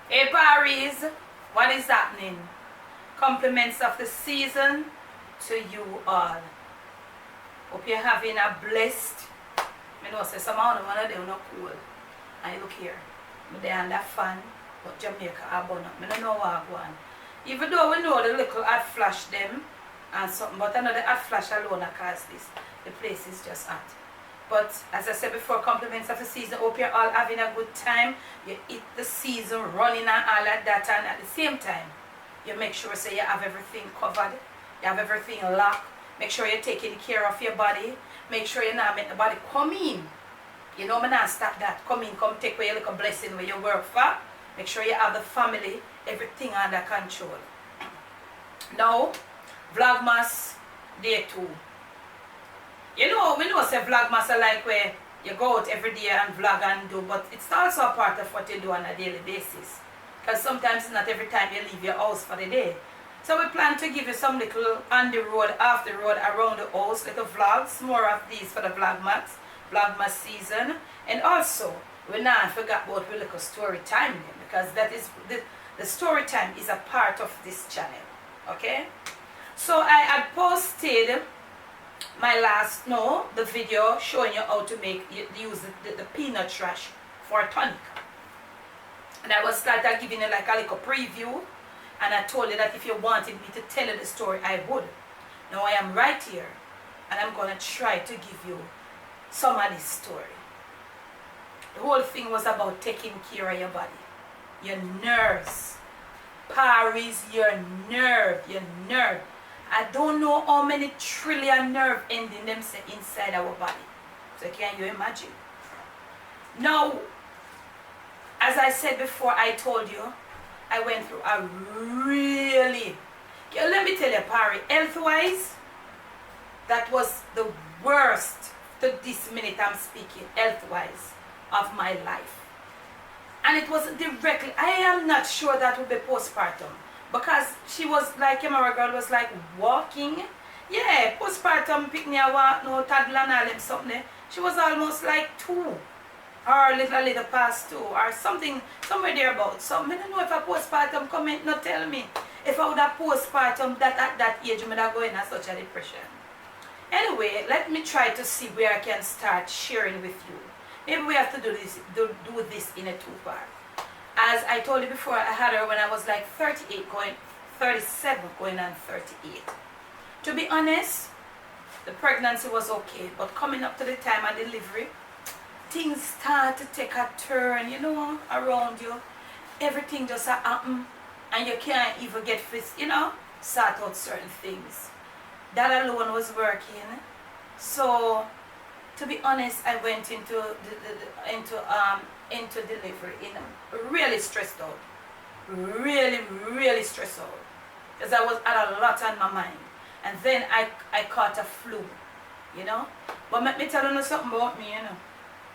Hey Paris, what is happening? Compliments of the season to you all. Hope you're having a blessed. I know say some of them not cool. And look here. They under fan, but Jamaica are burn up. I don't know what I want. Even though we know the little hot flash them and something, but another hot flash alone cause this. The place is just hot. But as I said before, compliments of the season. Hope you're all having a good time. You eat the season running and all of that, and at the same time, you make sure so you have everything covered. You have everything locked. Make sure you're taking care of your body. Make sure you're not making the body come in. You know, I'm not stop that. Come in, come take away your little blessing where you work for. Make sure you have the family, everything under control. Now, Vlogmas day 2. You know, we know say Vlogmas are like where you go out every day and vlog and do, but it's also a part of what you do on a daily basis. Because sometimes it's not every time you leave your house for the day. So we plan to give you some little on the road, off the road, around the house, little vlogs, more of these for the Vlogmas season. And also, we not forgot about the little story time, because that is the story time is a part of this channel. Okay? So I had posted my the video showing you how to use the peanut trash for a tonic. And I was started giving you like a little preview, and I told you that if you wanted me to tell you the story, I would. Now I am right here, and I'm going to try to give you some of this story. The whole thing was about taking care of your body, your nerves. Paris, your nerve. I don't know how many trillion nerve ending them say inside our body. So can you imagine? Now, as I said before, I told you, I went through a really, let me tell you, Paris, health-wise, that was the worst to this minute I'm speaking, health-wise, of my life. And it was directly, I am not sure that would be postpartum. Because she was like, my girl was like walking. Yeah, postpartum, pick me a walk, no toddler and all them something. She was almost like 2. Or a little past 2. Or something, somewhere thereabouts. So I don't know if a postpartum comment, not tell me. If I would have postpartum that at that age, I would have going in such a depression. Anyway, let me try to see where I can start sharing with you. Maybe we have to do this in a 2-part. As I told you before, I had her when I was like 37 going on 38. To be honest, the pregnancy was okay, but coming up to the time of delivery, things start to take a turn, you know, around you. Everything just happen, and you can't even get sort out certain things. That alone was working. So, to be honest, I went into delivery really stressed out, really stressed out, because I had a lot on my mind. And then I caught a flu, you know. But let me tell you something about me, you know.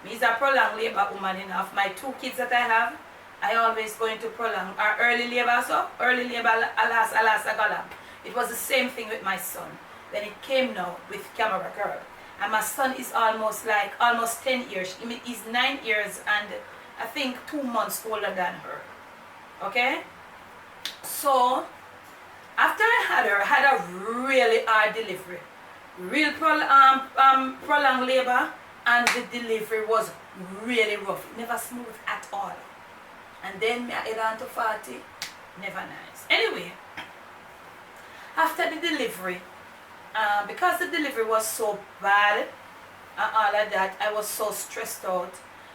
Me is a prolonged labor woman, you know. Of my 2 kids that I have, I always go into prolonged or early labor. So early labor, alas, I got them. It was the same thing with my son. Then it came now with camera girl. And my son is almost 10 years. He's 9 years and I think 2 months older than her. Okay? So, after I had her, I had a really hard delivery. Real prolonged labor, and the delivery was really rough. Never smooth at all. And then I head on to 40. Never nice. Anyway, after the delivery, because the delivery was so bad and all of that, I was so stressed out.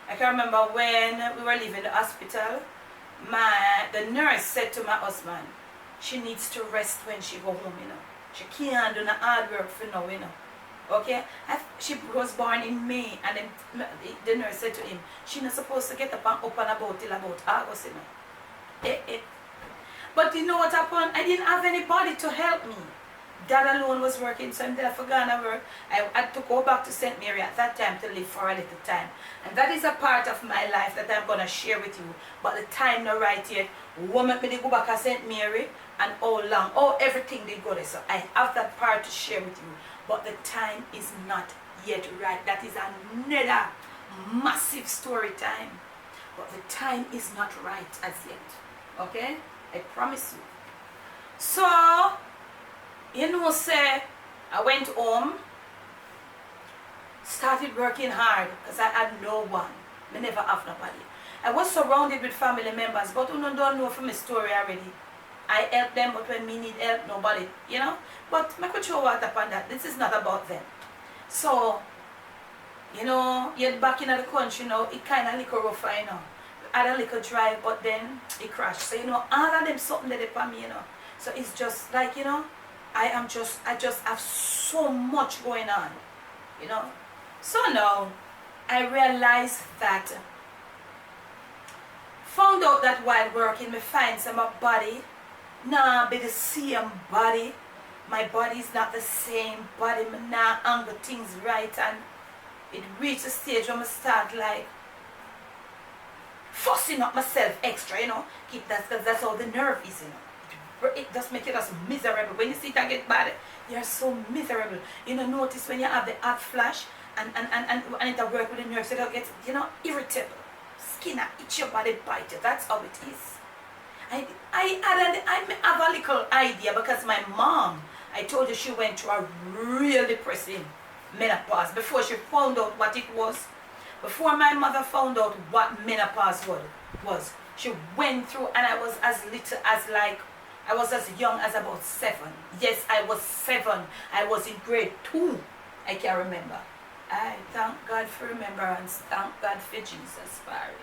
I can remember when we were leaving the hospital, the nurse said to my husband, she needs to rest when she go home, you know. She can't do no hard work for now, you know. Okay? She was born in May, and then the nurse said to him, she's not supposed to get up and about till about August, you know. But you know what happened? I didn't have anybody to help me. Dad alone was working, so I'm there for Ghana work. I had to go back to St. Mary at that time to live for a little time. And that is a part of my life that I'm going to share with you. But the time not right yet. Woman me go back to St. Mary and how long, everything they go there. So I have that part to share with you. But the time is not yet right. That is another massive story time. But the time is not right as yet. Okay? I promise you. So, you know, say, I went home, started working hard, because I had no one. I never have nobody. I was surrounded with family members, but you don't know from my story already. I help them, but when me need help, nobody, you know. But I could show what upon that. This is not about them. So, you know, you're back in the country now, it kind of little rougher, you know. I had a little drive, but then it crashed. So, you know, all of them something that they for me, you know. So it's just like, you know, I just have so much going on, you know. So now, I realized that, found out that while working, me find some my body, nah, be the same body. My body is not the same body. Me nah angle things right, and it reached a stage where I start like fussing up myself extra, you know. That's how the nerve is, you know. It just makes you just miserable. When you see it and get bad, you're so miserable. You know, notice when you have the hot flash and it work with the nerves, it get, you know, irritable. Skin itch your body, bite you. That's how it is. I have a little idea because my mom, I told you she went through a real depressing menopause before she found out what it was. Before my mother found out what menopause was, she went through, and I was as little as like, I was as young as about 7. Yes, I was 7. I was in grade 2. I can't remember. I thank God for remembrance. Thank God for Jesus, Barry.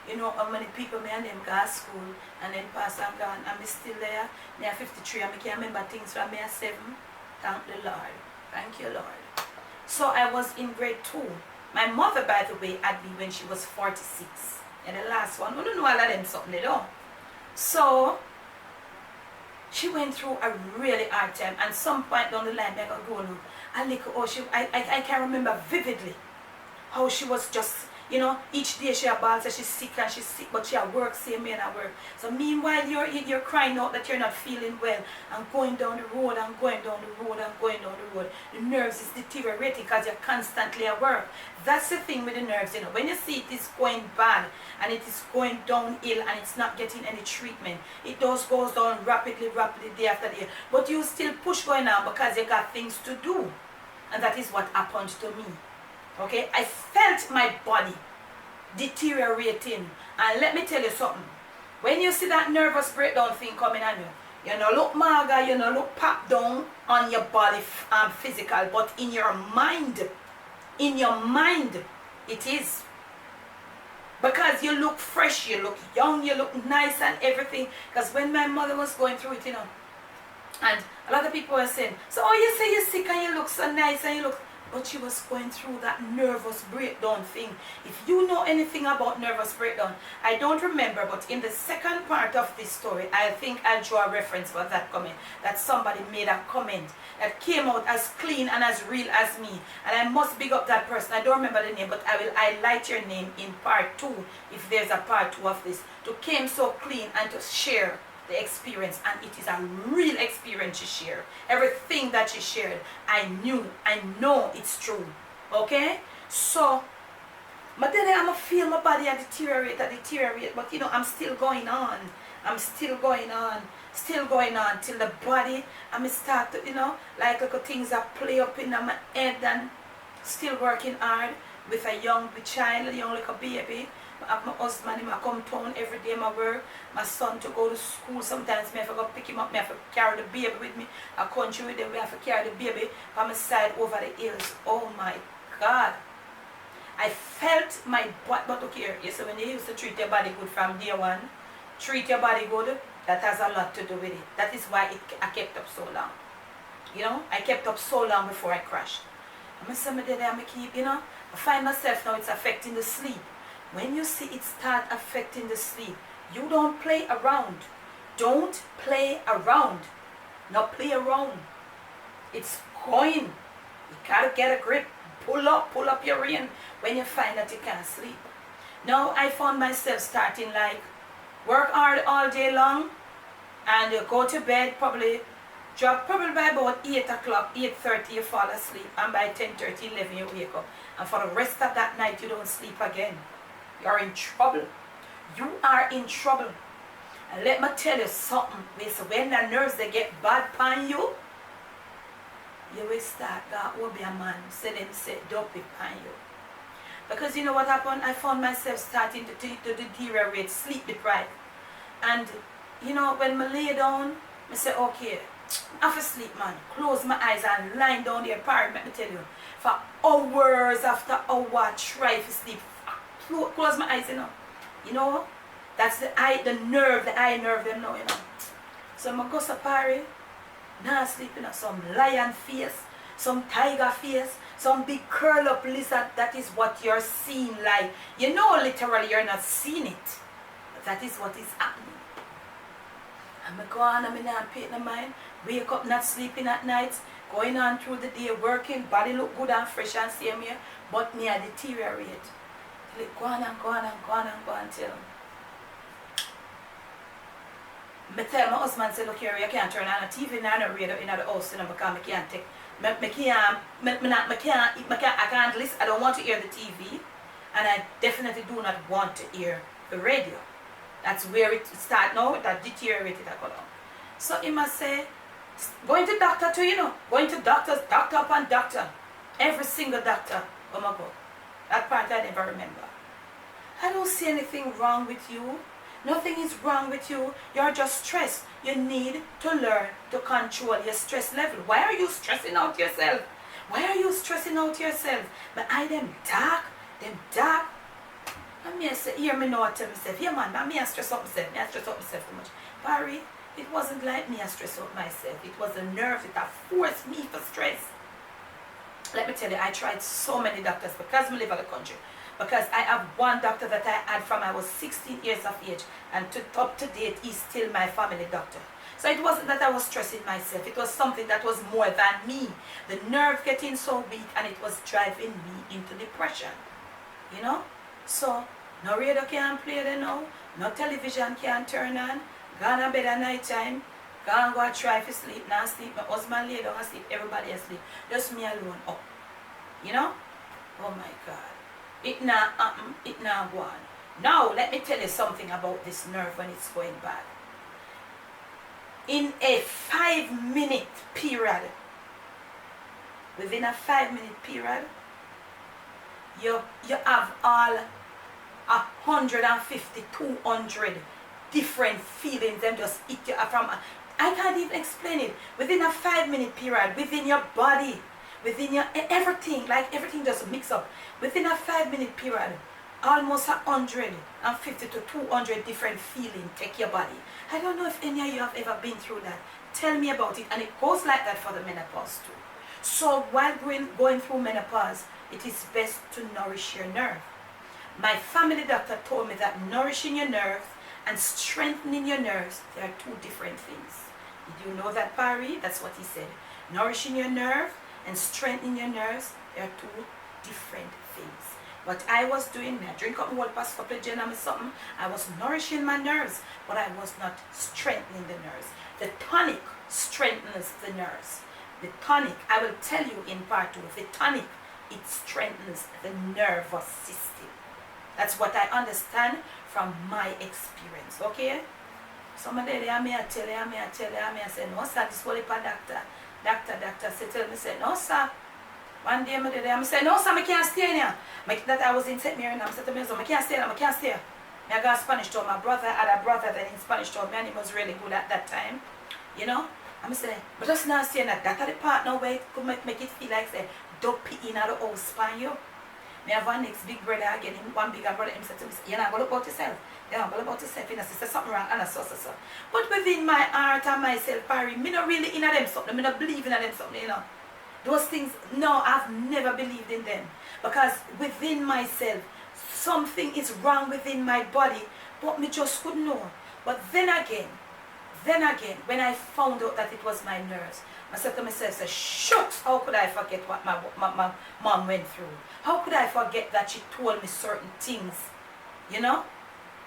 You know how many people me and them go to school and then pass and gone, and me still there. Me are 53 and me can't remember things from me at 7. Thank the Lord. Thank you, Lord. So I was in grade 2. My mother, by the way, had me when she was 46. And the last one, we don't know all of them something they don't. So she went through a really hard time, and some point down the line I got going on. And like, oh, I can remember vividly how she was just, you know, each day she balls that she's sick, but she at work, same way and at work. So meanwhile you're crying out that you're not feeling well, and going down the road and going down the road and going down the road. The nerves is deteriorating because you're constantly at work. That's the thing with the nerves, you know. When you see it is going bad and it is going downhill and it's not getting any treatment, it just goes down rapidly day after day. But you still push going on because you got things to do. And that is what happened to me. Okay, I felt my body deteriorating, and let me tell you something. When you see that nervous breakdown thing coming on you, you know, look maga, you know, look pop down on your body physical, but in your mind, it is. Because you look fresh, you look young, you look nice and everything. Because when my mother was going through it, you know, and a lot of people were saying, so oh, you say you're sick and you look so nice and you look, but she was going through that nervous breakdown thing. If you know anything about nervous breakdown, I don't remember, but in the second part of this story, I think I'll draw a reference for that comment, that somebody made a comment that came out as clean and as real as me, and I must big up that person. I don't remember the name, but I will highlight your name in part 2, if there's a part 2 of this, to came so clean and to share the experience, and it is a real experience she shared. Everything that she shared, I know it's true. Okay? So, but then I'm going to feel my body deteriorate, but you know, I'm still going on. Still going on till the body, I'm start to, you know, like little things that play up in my head, and still working hard with a young child, a young little baby. I have my husband, I come town every day, my work, my son to go to school. Sometimes I have to go pick him up, I have to carry the baby with me. I country with them, we have to carry the baby from my side over the hills. Oh my God. I felt my body, but look here, you see, when they used to treat your body good from day one, treat your body good, that has a lot to do with it. That is why I kept up so long. You know, I kept up so long before I crashed. I'm going to keep, you know, I find myself now it's affecting the sleep. When you see it start affecting the sleep, you don't play around. Don't play around. Not play around. It's going. You gotta get a grip. Pull up your rein when you find that you can't sleep. Now I found myself starting like work hard all day long and go to bed, probably by about 8 o'clock, 8:30 you fall asleep, and by 10:30, 11 you wake up. And for the rest of that night you don't sleep again. You're in trouble. You are in trouble. And let me tell you something. So when the nerves they get bad upon you, you will start God will be a man. Say them say don't be upon you. Because you know what happened? I found myself starting to deteriorate, sleep deprived. And you know, when I lay down, I say, okay, I have to sleep, man. Close my eyes and lie down there, parrot, let me tell you. For hours after hour, try to sleep. Close my eyes, you know. You know, that's the eye nerve them now, you know. So I go to party, now sleep, you know, some lion face, some tiger face, some big curl up lizard. That is what you're seeing, like, you know, literally you're not seeing it. But that is what is happening. And I go on and I not pay no mind. Wake up not sleeping at night. Going on through the day working. Body look good and fresh and same here. But me I deteriorate. Till it go on and go on and go on and go on till. I tell my husband, say, look here, you can't turn on a TV and a radio in the house, you know, because I can't take. I can't listen. I don't want to hear the TV. And I definitely do not want to hear the radio. That's where it starts now, that deteriorated. So he must say, going to doctor too, you know. Going to doctors, doctor upon doctor. Every single doctor. Oh my God. That part I never remember. I don't see anything wrong with you. Nothing is wrong with you. You're just stressed. You need to learn to control your stress level. Why are you stressing out yourself? Why are you stressing out yourself? My eye them dark. And me say, hear me now, I tell myself, yeah man, I stress out myself. I stress out myself too much. Barry, it wasn't like me I stress out myself. It was the nerves that forced me for stress. Let me tell you, I tried so many doctors because we live in the country. Because I have one doctor that I had from I was 16 years of age. And up to date, he's still my family doctor. So it wasn't that I was stressing myself. It was something that was more than me. The nerve getting so weak and it was driving me into depression. You know? So, no radio can play there now. No television can turn on. Gone to bed at night time. Gone go try to sleep. Now sleep. My husband lay down and sleep. Everybody asleep. Just me alone up. You know? Oh my God. It not happen. It not go on. Now, let me tell you something about this nerve when it's going bad. In a 5-minute period, within a 5-minute period, you have all 150, 200 different feelings and just hit you from. I can't even explain it. Within a 5-minute period, within your body, within your everything, like everything just mix up. Within a 5-minute period, almost 150 to 200 different feelings take your body. I don't know if any of you have ever been through that. Tell me about it. And it goes like that for the menopause too. So while going through menopause, it is best to nourish your nerve. My family doctor told me that nourishing your nerves and strengthening your nerves, they are two different things. Did you know that, Barry? That's what he said. Nourishing your nerve and strengthening your nerves, they are two different things. What I was doing, I drink up my whole past couple of gin and something, I was nourishing my nerves, but I was not strengthening the nerves. The tonic strengthens the nerves. The tonic, I will tell you in part 2, the tonic, it strengthens the nervous system. That's what I understand from my experience, okay? Somebody I may tell you, I say, no sir, this whole doctor. Doctor say, tell me, say, no sir. One day I say, no sir, I can't stay here. That I was in St. Mary and I said to me, I can't stay here, I can't stay here. I got Spanish told my brother, had a brother that in Spanish told me, and he was really good at that time. You know? I'm saying, but just not saying that that's the part now where it could make it feel like say, don't pee in the house span you. Me have one next big brother again, one bigger brother, him said to me, you're not going to look about yourself. You're not going to look about yourself. You know, say something wrong and so. But within my heart and myself, Barry, me not really in them something. Me not believe in them something, you know. Those things, no, I've never believed in them. Because within myself, something is wrong within my body, but me just couldn't know. But then again, when I found out that it was my nerves, I said to myself, say, shucks, how could I forget what my mom went through? How could I forget that she told me certain things, you know?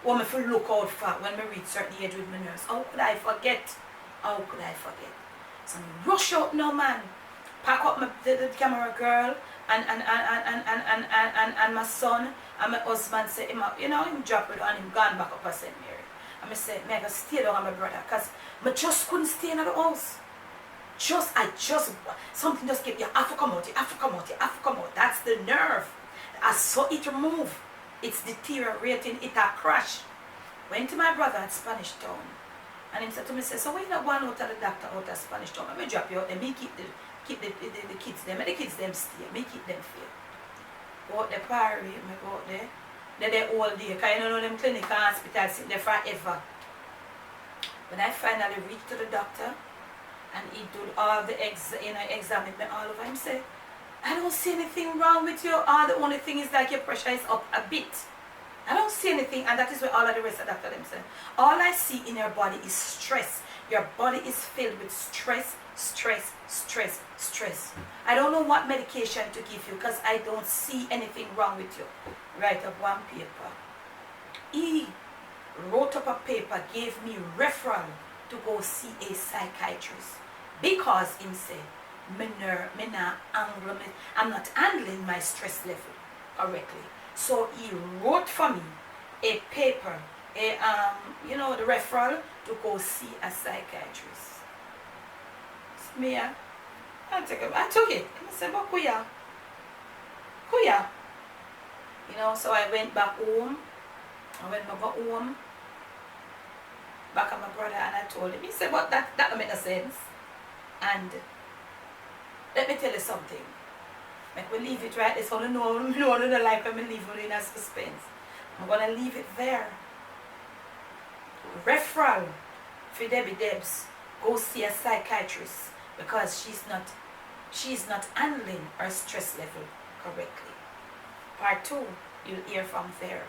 What me to look out for when me reach certain age with my nerves. How could I forget? How could I forget? So I rush out now, man. Pack up the camera girl and my son and my husband say him, you know, him drop it and him gone back up at St. Mary. And I said, I gotta stay down on my brother. Because I just couldn't stay in the house. Something just kept, you have to come out, you have to come out, you have to come out. That's the nerve. I saw it remove. It's deteriorating, it a crash. Went to my brother at Spanish Town. And he said to me, so why you not going out to the doctor out of Spanish Town? Let me drop you out there, me keep the kids them, and the kids them stay, me keep them fair. Go out the party, me go out there. They're there all day, because you know them clinic and hospitals sit there forever. When I finally reached to the doctor, and he did all the examined me all over, him say, I don't see anything wrong with you. The only thing is like your pressure is up a bit. I don't see anything, and that is what all of the rest of the doctor them say. All I see in your body is stress. Your body is filled with stress, stress, stress, stress. I don't know what medication to give you because I don't see anything wrong with you. Write up one paper. He wrote up a paper, gave me referral to go see a psychiatrist because him say, I'm not handling my stress level correctly. So he wrote for me a paper, the referral to go see a psychiatrist. Me, I took it. I said, but kuya. So I went back home. Back at my brother, and I told him. He said, but that don't make no sense. And let me tell you something. Like we leave it right there, so I know the life I'm leave it in a suspense. I'm gonna leave it there. Referral for Debbiedebs, go see a psychiatrist because she's not handling her stress level correctly. Part 2, you'll hear from there.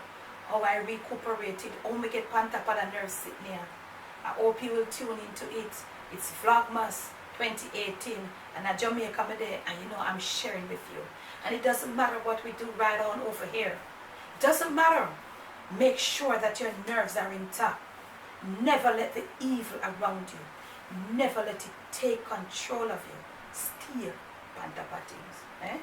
How I recuperated, how we get on top of the nerve sitting here. I hope you will tune into it. It's Vlogmas 2018 and at Jamaica I'm there, and I'm sharing with you. And it doesn't matter what we do right on over here. It doesn't matter. Make sure that your nerves are intact. Never let the evil around you. Never let it take control of you. Steer on top of things.